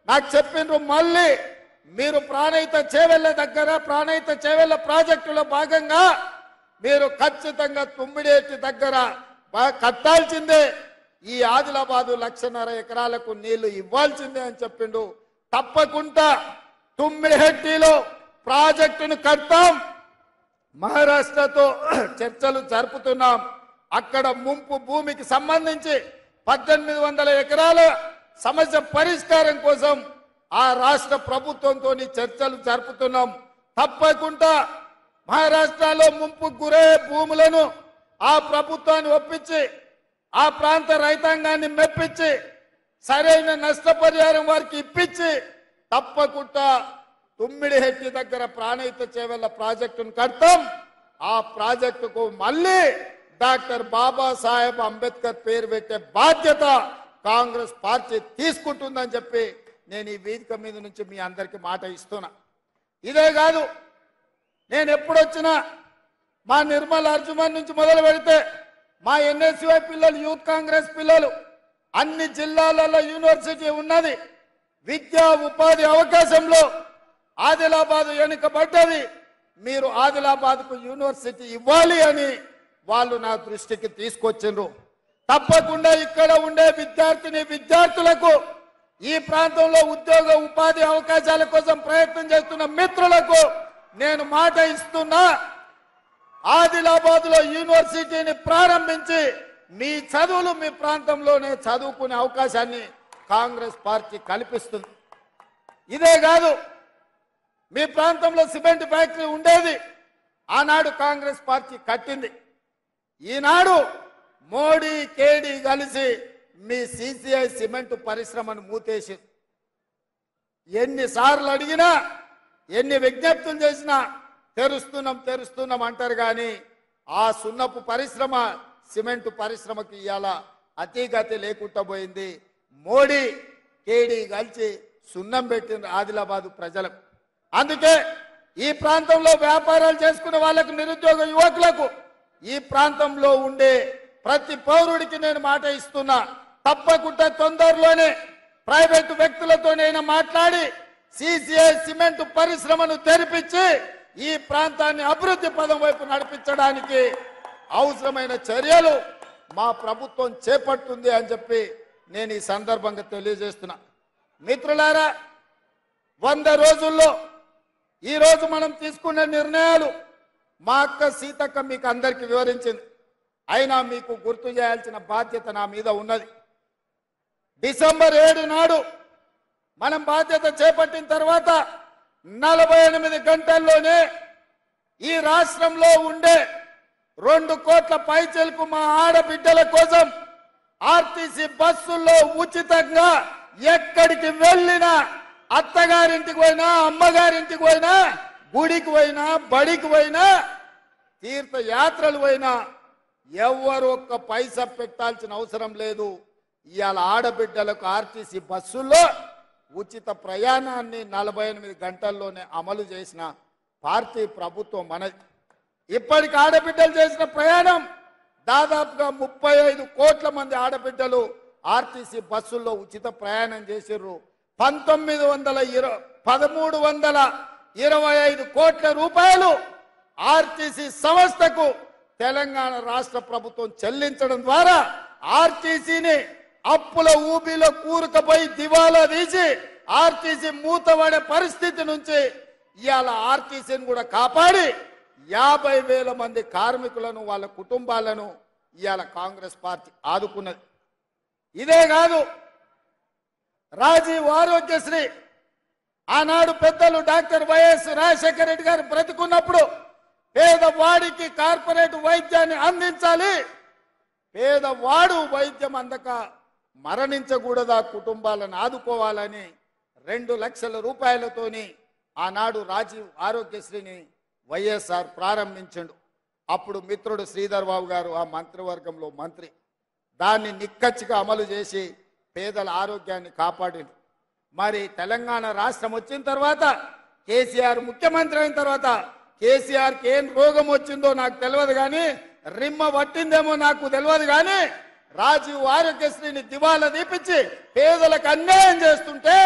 నాకు చెప్పిండ్రు మళ్ళీ మీరు ప్రాణహిత చేవెళ్ళ దగ్గర ప్రాణహిత చేవెళ్ళ ప్రాజెక్టులో భాగంగా మీరు ఖచ్చితంగా తుమ్మిడేటి దగ్గర కట్టాల్సిందే, ఈ ఆదిలాబాదు 1.5 ఎకరాలకు నీళ్లు ఇవ్వాల్సిందే అని చెప్పిండు. తప్పకుండా తుమ్మిడిహెట్టిలో ప్రాజెక్టును కడతాం. మహారాష్ట్రతో చర్చలు జరుపుతున్నాం. అక్కడ ముంపు భూమికి సంబంధించి 1800 ఎకరాల సమస్య పరిష్కారం కోసం ఆ రాష్ట్ర ప్రభుత్వంతో చర్చలు జరుపుతున్నాం. తప్పకుండా మహారాష్ట్రలో ముంపు గురే భూములను ఆ ప్రభుత్వాన్ని ఒప్పించి ఆ ప్రాంత రైతాంగాన్ని మెప్పించి సరైన నష్టపరిహారం వారికి ఇప్పించి తప్పకుండా తుమ్మిడిహెట్టి దగ్గర ప్రాణహిత చేవెళ్ళ ప్రాజెక్టును కడతాం. ఆ ప్రాజెక్టుకు మళ్ళీ డాక్టర్ బాబాసాహెబ్ అంబేద్కర్ పేరు పెట్టే బాధ్యత కాంగ్రెస్ పార్టీ తీసుకుంటుందని చెప్పి నేను ఈ వేదిక మీద నుంచి మీ అందరికీ మాట ఇస్తున్నా. ఇదే కాదు, నేను ఎప్పుడొచ్చినా మా నిర్మల్ అర్జుమన్ నుంచి మొదలు పెడితే మా ఎన్ఎస్యుఐ పిల్లలు, యూత్ కాంగ్రెస్ పిల్లలు, అన్ని జిల్లాలలో యూనివర్సిటీ ఉన్నది. విద్యా ఉపాధి అవకాశంలో ఆదిలాబాద్ వెనుకబడ్డది. మీరు ఆదిలాబాద్కు యూనివర్సిటీ ఇవ్వాలి అని వాళ్ళు నా దృష్టికి తీసుకొచ్చిండ్రు. తప్పకుండా ఇక్కడ ఉండే విద్యార్థులకు ఈ ప్రాంతంలో ఉద్యోగ ఉపాధి అవకాశాల కోసం ప్రయత్నం చేస్తున్న మిత్రులకు నేను మాట ఇస్తున్నా. ఆదిలాబాద్లో యూనివర్సిటీని ప్రారంభించి మీ చదువులు మీ ప్రాంతంలోనే చదువుకునే అవకాశాన్ని కాంగ్రెస్ పార్టీ కల్పిస్తుంది. ఇదే కాదు, మీ ప్రాంతంలో సిమెంట్ ఫ్యాక్టరీ ఉండేది, ఆనాడు కాంగ్రెస్ పార్టీ కట్టింది. ఈనాడు మోడీ కేడీ కలిసి మీ సిసిఐ సిమెంట్ పరిశ్రమను మూతేసి ఎన్నిసార్లు అడిగినా ఎన్ని విజ్ఞప్తులు చేసినా తెరుస్తున్నాం అంటారు. కానీ ఆ సున్నపు పరిశ్రమ సిమెంట్ పరిశ్రమకి ఇవాళ అతిగతి లేకుండా పోయింది. మోడీ కేడీ కలిసి సున్నం పెట్టింది ఆదిలాబాదు ప్రజలకు. అందుకే ఈ ప్రాంతంలో వ్యాపారాలు చేసుకునే వాళ్ళకు, నిరుద్యోగ యువకులకు, ఈ ప్రాంతంలో ఉండే ప్రతి పౌరుడికి నేను మాట ఇస్తున్నా. తప్పకుండా తొందరలోనే ప్రైవేటు వ్యక్తులతోనైనా మాట్లాడి సిసిఐ సిమెంట్ పరిశ్రమను తెరిపించి ఈ ప్రాంతాన్ని అభివృద్ధి పదం వైపు నడిపించడానికి అవసరమైన చర్యలు మా ప్రభుత్వం చేపడుతుంది అని చెప్పి నేను ఈ సందర్భంగా తెలియజేస్తున్నా. మిత్రులారా, 100 రోజుల్లో ఈరోజు మనం తీసుకున్న నిర్ణయాలు మా అక్క సీతక్క మీకు అందరికీ వివరించింది. అయినా మీకు గుర్తు చేయాల్సిన బాధ్యత నా మీద ఉన్నది. డిసెంబర్ 7 నాడు మనం బాధ్యత చేపట్టిన తర్వాత 48 గంటల్లోనే ఈ రాష్ట్రంలో ఉండే 2 కోట్ల పైచలకు మా ఆడబిడ్డల కోసం ఆర్టీసీ బస్సుల్లో ఉచితంగా ఎక్కడికి వెళ్ళినా, అత్తగారింటికి పోయినా, అమ్మగారింటికి పోయినా, గుడికి పోయినా, బడికి పోయినా, తీర్థయాత్రలు పోయినా ఎవరు ఒక్క పైసా పెట్టాల్సిన అవసరం లేదు. ఇవాళ ఆడబిడ్డలకు ఆర్టీసీ బస్సుల్లో ఉచిత ప్రయాణాన్ని 48 గంటల్లోనే అమలు చేసిన పార్టీ ప్రభుత్వం మనది. ఇప్పటికి ఆడబిడ్డలు చేసిన ప్రయాణం దాదాపుగా 35 కోట్ల మంది ఆడబిడ్డలు ఆర్టీసీ బస్సుల్లో ఉచిత ప్రయాణం చేసిర్రు. 1325 కోట్ల రూపాయలు ఆర్టీసీ సంస్థకు తెలంగాణ రాష్ట్ర ప్రభుత్వం చెల్లించడం ద్వారా ఆర్టీసీని అప్పుల ఊబిలో కూరుకుపోయి దివాలా తీసి ఆర్టీసీ మూతపడే పరిస్థితి నుంచి ఇవాళ ఆర్టీసీని కూడా కాపాడి 50,000 మంది కార్మికులను, వాళ్ళ కుటుంబాలను ఇవాళ కాంగ్రెస్ పార్టీ ఆదుకున్నది. ఇదే కాదు, రాజీవ్ ఆరోగ్యశ్రీ ఆనాడు పెద్దలు డాక్టర్ వైఎస్ రాజశేఖర రెడ్డి గారు బ్రతికున్నప్పుడు పేదవాడికి కార్పొరేట్ వైద్యాన్ని అందించాలి, పేదవాడు వైద్యం అందక మరణించకూడదా, కుటుంబాలను ఆదుకోవాలని 2 లక్షల రూపాయలతోని ఆనాడు రాజీవ్ ఆరోగ్యశ్రీని వైఎస్ఆర్ ప్రారంభించండు. అప్పుడు మిత్రుడు శ్రీధర్ బాబు గారు ఆ మంత్రివర్గంలో మంత్రి, దాన్ని నిక్కచ్చిగా అమలు చేసి పేదల ఆరోగ్యాన్ని కాపాడిండు. మరి తెలంగాణ రాష్ట్రం వచ్చిన తర్వాత కేసీఆర్ ముఖ్యమంత్రి అయిన తర్వాత కేసీఆర్కి ఏం రోగం వచ్చిందో నాకు తెలియదు, కానీ రిమ్మ పట్టిందేమో నాకు తెలియదు, కానీ రాజీవ్ ఆరోగ్యశ్రీని దివాలా తీపించి పేదలకు అన్యాయం చేస్తుంటే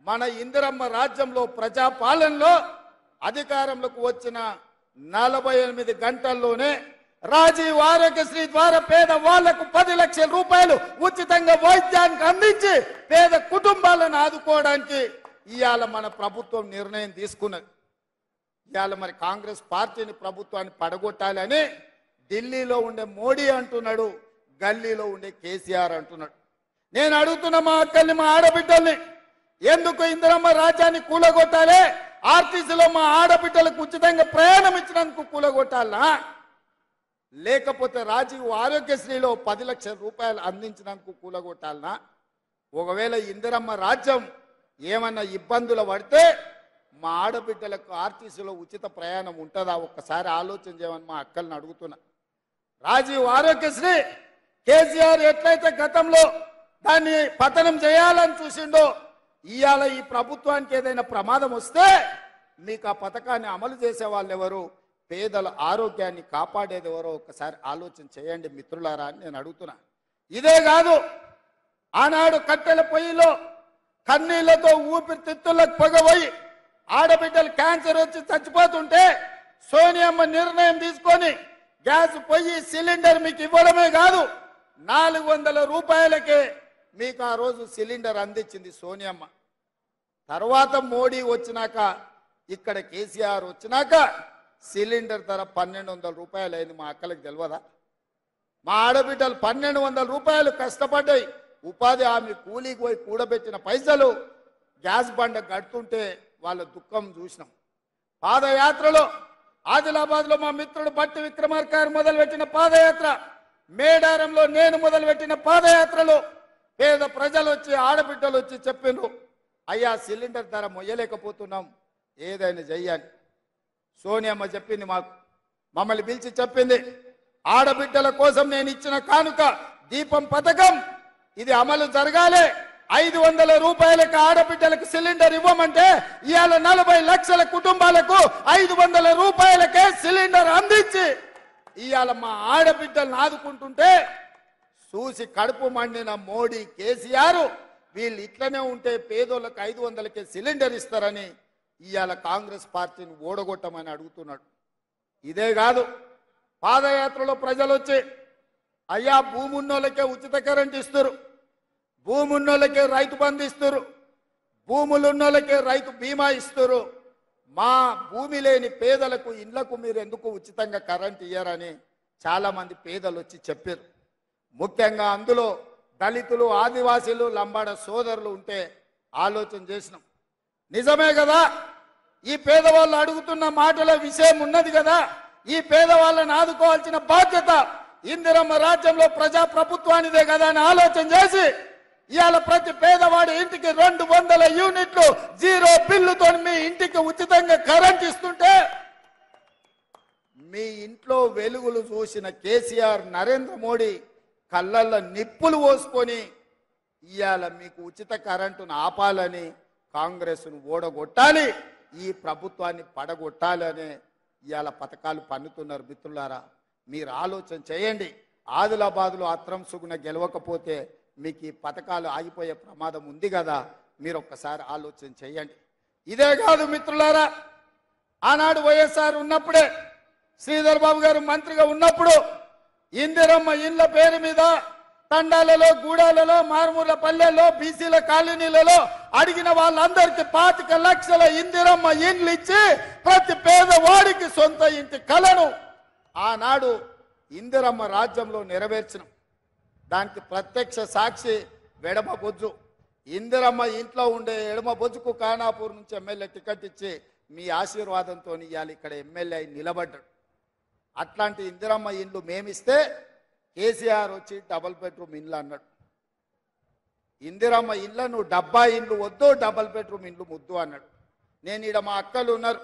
మన ఇందిరమ్మ రాజ్యంలో ప్రజాపాలనలో అధికారంలోకి వచ్చిన 48 గంటల్లోనే రాజీవ్ ఆరోగ్యశ్రీ ద్వారా పేద వాళ్లకు 10 లక్షల రూపాయలు ఉచితంగా వైద్యానికి అందించి పేద కుటుంబాలను ఆదుకోవడానికి ఇవాళ మన ప్రభుత్వం నిర్ణయం తీసుకున్నది. ఇవాళ మరి కాంగ్రెస్ పార్టీని ప్రభుత్వాన్ని పడగొట్టాలని ఢిల్లీలో ఉండే మోడీ అంటున్నాడు, గల్లీలో ఉండే కేసీఆర్ అంటున్నాడు. నేను అడుగుతున్న మా అక్కల్ని, మా ఆడబిడ్డల్ని, ఎందుకు ఇందిరమ్మ రాజ్యాన్ని కూలగొట్టాలి? ఆర్టీసీలో మా ఆడబిడ్డలకు ఉచితంగా ప్రయాణం ఇచ్చినందుకు కూలగొట్టాలా, లేకపోతే రాజీవ్ ఆరోగ్యశ్రీలో 10 లక్షల రూపాయలు అందించినందుకు కూలగొట్టాలనా? ఒకవేళ ఇందిరమ్మ రాజ్యం ఏమన్నా ఇబ్బందులు పడితే మా ఆడబిడ్డలకు ఆర్టీసీలో ఉచిత ప్రయాణం ఉంటుందా? ఒక్కసారి ఆలోచన చేయమని మా అక్కల్ని అడుగుతున్నా. రాజీవ్ ఆరోగ్యశ్రీ కేసీఆర్ ఎట్లయితే గతంలో దాన్ని పతనం చేయాలని చూసిండో, ఇవాళ ఈ ప్రభుత్వానికి ఏదైనా ప్రమాదం వస్తే మీకు ఆ పథకాన్ని అమలు చేసే వాళ్ళు ఎవరు, పేదల ఆరోగ్యాన్ని కాపాడేది ఎవరో ఒక్కసారి ఆలోచన చేయండి మిత్రులారా అని నేను అడుగుతున్నా. ఇదే కాదు, ఆనాడు కట్టెల పొయ్యిలో కన్నీళ్లతో ఊపిరితిత్తులకు పొగపోయి ఆడబిడ్డలు క్యాన్సర్ వచ్చి చచ్చిపోతుంటే సోనియమ్మ నిర్ణయం తీసుకొని గ్యాస్ పొయ్యి సిలిండర్ మీకు ఇవ్వడమే కాదు 400 రూపాయలకే మీకు ఆ రోజు సిలిండర్ అందించింది సోనియమ్మ. తర్వాత మోడీ వచ్చినాక, ఇక్కడ కేసీఆర్ వచ్చినాక సిలిండర్ ధర 1200 రూపాయలు అయింది. మా అక్కలకు తెలియదా? మా ఆడబిడ్డలు 1200 రూపాయలు కష్టపడ్డాయి, ఉపాధి హామీ కూలీకి పోయి కూడబెట్టిన పైసలు గ్యాస్ బండ కడుతుంటే వాళ్ళ దుఃఖం చూసినాం. పాదయాత్రలో ఆదిలాబాద్లో మా మిత్రుడు బట్టి విక్రమార్క గారు మొదలుపెట్టిన పాదయాత్ర, మేడారంలో నేను మొదలుపెట్టిన పాదయాత్రలో పేద ప్రజలు వచ్చి, ఆడబిడ్డలు వచ్చి చెప్పిండ్రు, అయ్యా సిలిండర్ ధర మొయ్యలేకపోతున్నాం, ఏదైనా చెయ్యాలి. సోనియమ్మ చెప్పింది, మమ్మల్ని పిలిచి చెప్పింది, ఆడబిడ్డల కోసం నేను ఇచ్చిన కానుక దీపం పథకం ఇది అమలు జరగాలి. 500 రూపాయలకు ఆడబిడ్డలకు సిలిండర్ ఇవ్వమంటే ఇవాళ 40 లక్షల కుటుంబాలకు 500 రూపాయలకే సిలిండర్ అందించి ఇవాళ మా ఆడబిడ్డలను ఆదుకుంటుంటే చూసి కడుపు మండిన మోడీ కేసీఆర్ వీళ్ళు ఇట్లనే ఉంటే పేదోళ్ళకి 500కే సిలిండర్ ఇస్తారని ఇవాళ కాంగ్రెస్ పార్టీని ఓడగొట్టమని అడుగుతున్నాడు. ఇదే కాదు, పాదయాత్రలో ప్రజలు వచ్చి, అయ్యా భూమి ఉన్నోళ్ళకే ఉచిత కరెంట్ ఇస్తారు, భూమి ఉన్నోళ్ళకే రైతు బంధు ఇస్తారు, భూములు ఉన్నోళ్ళకే రైతు బీమా ఇస్తారు, మా భూమి లేని పేదలకు ఇళ్లకు మీరు ఎందుకు ఉచితంగా కరెంట్ ఇయ్యారని చాలా మంది పేదలు వచ్చి చెప్పారు. ముఖ్యంగా అందులో దళితులు, ఆదివాసీలు, లంబాడ సోదరులు ఉంటే ఆలోచన చేసినాం. నిజమే కదా, ఈ పేదవాళ్ళు అడుగుతున్న మాటల విషయం ఉన్నది కదా, ఈ పేదవాళ్ళని ఆదుకోవాల్సిన బాధ్యత ఇందిరమ్మ రాజ్యంలో ప్రజా ప్రభుత్వానిదే కదా అని ఆలోచన చేసి ఇవాళ ప్రతి పేదవాడి ఇంటికి 200 యూనిట్లు 0 బిల్లుతో మీ ఇంటికి ఉచితంగా కరెంట్ ఇస్తుంటే మీ ఇంట్లో వెలుగులు చూసిన కేసీఆర్, నరేంద్ర మోడీ కళ్ళల్లో నిప్పులు పోసుకొని ఇవాళ మీకు ఉచిత కరెంటును ఆపాలని, కాంగ్రెస్ను ఓడగొట్టాలి, ఈ ప్రభుత్వాన్ని పడగొట్టాలని ఇవాళ పథకాలు పన్నుతున్నారు. మిత్రులారా, మీరు ఆలోచన చేయండి. ఆదిలాబాద్లో అత్రం సుగుణ గెలవకపోతే మీకు ఈ పథకాలు ఆగిపోయే ప్రమాదం ఉంది కదా, మీరు ఒక్కసారి ఆలోచన చేయండి. ఇదే కాదు మిత్రులారా, ఆనాడు వైఎస్ఆర్ ఉన్నప్పుడే, శ్రీధర్ బాబు గారు మంత్రిగా ఉన్నప్పుడు ఇందిరమ్మ ఇండ్ల పేరు మీద తండాలలో, గూడాలలో, మారుమూల పల్లెల్లో, బీసీల కాలనీలలో అడిగిన వాళ్ళందరికీ 25 లక్షల ఇందిరమ్మ ఇండ్లు ఇచ్చి ప్రతి పేదవాడికి సొంత ఇంటి కలను ఆనాడు ఇందిరమ్మ రాజ్యంలో నెరవేర్చినాం. దానికి ప్రత్యక్ష సాక్షి వెడమ బొజ్జు. ఇందిరమ్మ ఇంట్లో ఉండే ఎడమ బొజ్జుకు ఖానాపూర్ నుంచి ఎమ్మెల్యే టికెట్ ఇచ్చి మీ ఆశీర్వాదంతో ఇవాళ ఇక్కడ ఎమ్మెల్యే నిలబడ్డాడు. అట్లాంటి ఇందిరమ్మ ఇండ్లు మేమిస్తే కేసీఆర్ వచ్చి డబుల్ బెడ్రూమ్ ఇండ్లు అన్నాడు. ఇందిరమ్మ ఇండ్లను డబ్బా ఇండ్లు వద్దు, డబుల్ బెడ్రూమ్ ఇండ్లు ముద్దు అన్నాడు. నేను ఈడ మా అక్కలు ఉన్నారు,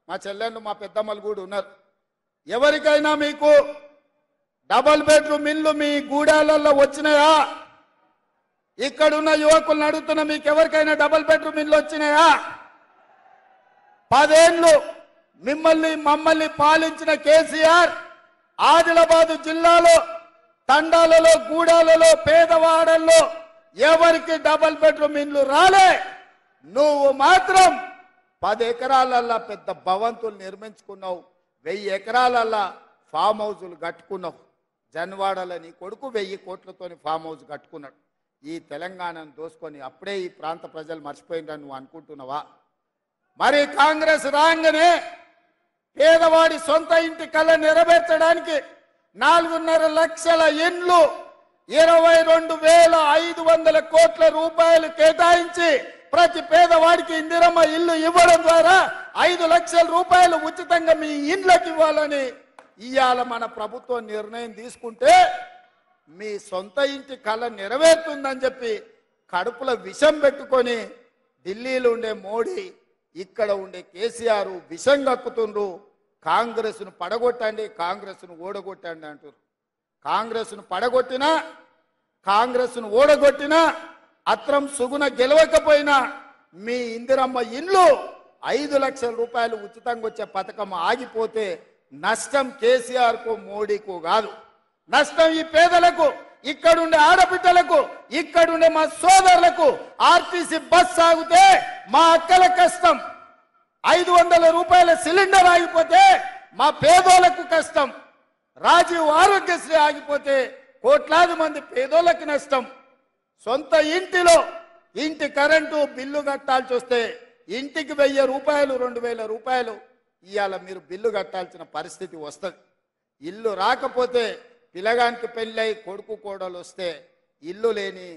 మా చెల్లెళ్ళు, మా పెద్దమ్మలు కూడా ఉన్నారు. ఎవరికైనా మీకు డబుల్ బెడ్రూమ్ ఇల్లు మీ గూడాలలో వచ్చినాయా? ఇక్కడున్న యువకులను అడుగుతున్న, మీకు ఎవరికైనా డబుల్ బెడ్రూమ్ ఇల్లు వచ్చినాయా? 10 ఏళ్ళు మమ్మల్ని పాలించిన కేసీఆర్ ఆదిలాబాద్ జిల్లాలో తండాలలో, గూడాలలో, పేదవాడల్లో ఎవరికి డబుల్ బెడ్రూమ్ ఇల్లు రాలే. నువ్వు మాత్రం 10 ఎకరాలల్లా పెద్ద భవంతులు నిర్మించుకున్నావు, 1000 ఎకరాలల్లా ఫామ్ హౌజులు కట్టుకున్నావు. జన్వాడలో నీ కొడుకు 1000 కోట్లతోని ఫామ్ హౌస్ కట్టుకున్నాడు. ఈ తెలంగాణను దోసుకొని అప్పుడే ఈ ప్రాంత ప్రజలు మర్చిపోయిందని నువ్వు అనుకుంటున్నావా? మరి కాంగ్రెస్ రాగానే పేదవాడి సొంత ఇంటి కళ నెరవేర్చడానికి 4.5 లక్షల ఇండ్లు 22,500 కోట్ల రూపాయలు కేటాయించి ప్రతి పేదవాడికి ఇందిరమ్మ ఇల్లు ఇవ్వడం ద్వారా 5 లక్షల రూపాయలు ఉచితంగా మీ ఇండ్లకు ఇవ్వాలని ఇవాళ మన ప్రభుత్వం నిర్ణయం తీసుకుంటే మీ సొంత ఇంటి కళ నెరవేరుతుందని చెప్పి కడుపులో విషం పెట్టుకొని ఢిల్లీలో ఉండే మోడీ, ఇక్కడ ఉండే కేసీఆర్ విషం కక్కుతుండ్రు. కాంగ్రెస్ను పడగొట్టండి, కాంగ్రెస్ను ఓడగొట్టండి అంటారు. కాంగ్రెస్ను పడగొట్టినా, కాంగ్రెస్ను ఓడగొట్టినా, అత్రం సుగుణ గెలవకపోయినా మీ ఇందిరమ్మ ఇండ్లు 5 లక్షల రూపాయలు ఉచితంగా వచ్చే పథకం ఆగిపోతే నష్టం కేసీఆర్కు మోడీకు కాదు, నష్టం ఈ పేదలకు, ఇక్కడుండే ఆడబిడ్డలకు, ఇక్కడుండే మా సోదరులకు. ఆర్టీసీ బస్ సాగితే మా అక్కల కష్టం, 500 రూపాయల సిలిండర్ ఆగిపోతే మా పేదోళ్లకు కష్టం, రాజీవ్ ఆరోగ్యశ్రీ ఆగిపోతే కోట్లాది మంది పేదోళ్లకు నష్టం. సొంత ఇంటిలో ఇంటి కరెంటు బిల్లు కట్టాల్సి వస్తే ఇంటికి 1000 రూపాయలు 2000 రూపాయలు ఇవాళ మీరు బిల్లు కట్టాల్సిన పరిస్థితి వస్తుంది. ఇల్లు రాకపోతే పిల్లగానికి పెళ్ళై కొడుకు కోడలు వస్తే ఇల్లు లేని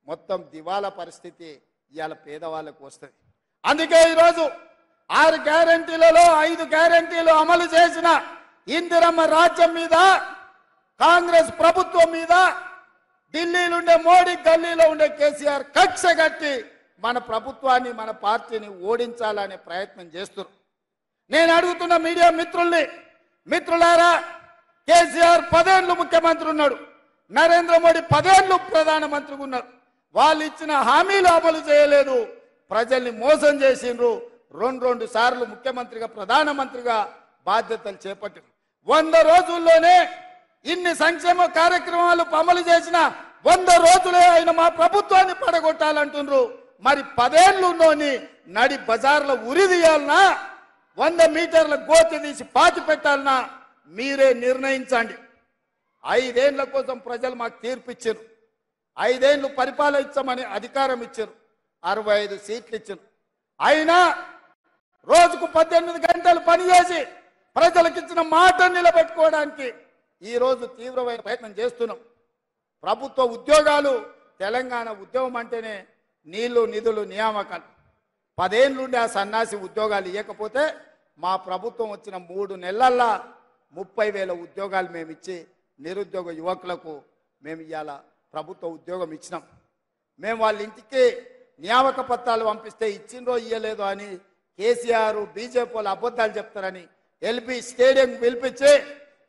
మొత్తం దివాలా పరిస్థితి ఇవాళ పేదవాళ్ళకు వస్తుంది. అందుకే ఈరోజు 6 గ్యారంటీలలో 5 గ్యారంటీలు అమలు చేసిన ఇందిరమ్మ రాజ్యం మీద, కాంగ్రెస్ ప్రభుత్వం మీద ఢిల్లీలో ఉండే మోడీ, గల్లీలో ఉండే కేసీఆర్ కక్ష కట్టి మన ప్రభుత్వాన్ని, మన పార్టీని ఓడించాలనే ప్రయత్నం చేస్తున్నారు. నేను అడుగుతున్న మీడియా మిత్రుల్ని, మిత్రులారా, కేసీఆర్ 10 ఏళ్ళు ముఖ్యమంత్రి ఉన్నాడు, నరేంద్ర మోడీ 10 ఏళ్ళు ప్రధానమంత్రిగా ఉన్నారు. వాళ్ళు ఇచ్చిన హామీలు అమలు చేయలేదు, ప్రజల్ని మోసం చేసిండ్రు. 2 సార్లు ముఖ్యమంత్రిగా, ప్రధానమంత్రిగా బాధ్యతలు చేపట్టారు. 100 రోజుల్లోనే ఇన్ని సంక్షేమ కార్యక్రమాలు అమలు చేసిన 100 రోజులే ఆయన మా ప్రభుత్వాన్ని పడగొట్టాలంటున్నారు. మరి 10 ఏళ్ళున్నోని నడి బజార్లో ఉరి తీయాలనా, 100 మీటర్ల గోతి తీసి పాతి పెట్టాలనా మీరే నిర్ణయించండి. 5 ఏళ్ల కోసం ప్రజలు మాకు తీర్పు ఇచ్చారు, 5 ఏళ్ళు పరిపాలించమని అధికారం ఇచ్చారు, 65 సీట్లు ఇచ్చారు. అయినా రోజుకు 18 గంటలు పనిచేసి ప్రజలకు ఇచ్చిన మాట నిలబెట్టుకోవడానికి ఈరోజు తీవ్రమైన ప్రయత్నం చేస్తున్నాం. ప్రభుత్వ ఉద్యోగాలు, తెలంగాణ ఉద్యమం అంటేనే నీళ్లు, నిధులు, నియామకాలు. 10 ఏళ్ళుండి ఆ సన్నాసి ఉద్యోగాలు ఇవ్వకపోతే మా ప్రభుత్వం వచ్చిన 3 నెలల్లో 30,000 ఉద్యోగాలు మేము ఇచ్చి నిరుద్యోగ యువకులకు మేము ఇవాళ ప్రభుత్వ ఉద్యోగం ఇచ్చినాం. మేము వాళ్ళ ఇంటికి నియామక పత్రాలు పంపిస్తే ఇచ్చిండ్రో ఇయ్యలేదో అని కేసీఆర్, బీజేపీ వాళ్ళు అబద్ధాలు చెప్తారని ఎల్బీ స్టేడియం పిలిపించి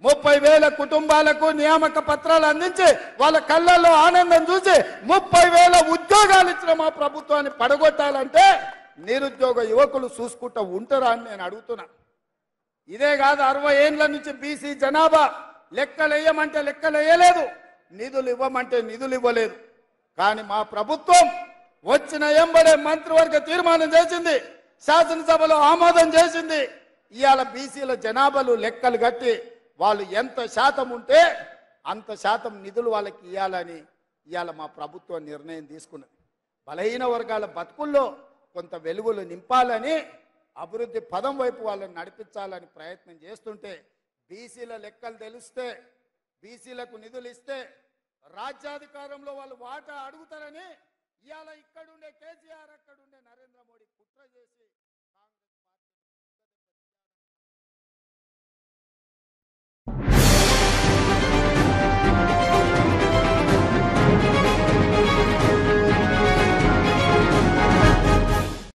30,000 కుటుంబాలకు నియామక పత్రాలు అందించి వాళ్ళ కళ్ళల్లో ఆనందం చూసి 30,000 ఉద్యోగాలు ఇచ్చిన మా ప్రభుత్వాన్ని పడగొట్టాలంటే నిరుద్యోగ యువకులు చూసుకుంటూ ఉంటారా అని నేను అడుగుతున్నా. ఇదే కాదు, 60 ఏళ్ల నుంచి బీసీ జనాభా లెక్కలు వేయమంటే లెక్కలు వేయలేదు, నిధులు ఇవ్వమంటే నిధులు ఇవ్వలేదు. కానీ మా ప్రభుత్వం వచ్చిన ఎంబడే మంత్రివర్గ తీర్మానం చేసింది, శాసనసభలో ఆమోదం చేసింది. ఇవాళ బీసీల జనాభాలు లెక్కలు కట్టి వాళ్ళు ఎంత శాతం ఉంటే అంత శాతం నిధులు వాళ్ళకి ఇవ్వాలని ఇవాళ మా ప్రభుత్వం నిర్ణయం తీసుకున్నది. బలహీన వర్గాల బతుకుల్లో కొంత వెలుగులు నింపాలని, అభివృద్ధి పదం వైపు వాళ్ళని నడిపించాలని ప్రయత్నం చేస్తుంటే బీసీల లెక్కలు తెలిస్తే, బీసీలకు నిధులు ఇస్తే రాజ్యాధికారంలో వాళ్ళు వాటా అడుగుతారని ఇవాళ ఇక్కడుండే కేసీఆర్, అక్కడుండే నరేంద్ర మోడీ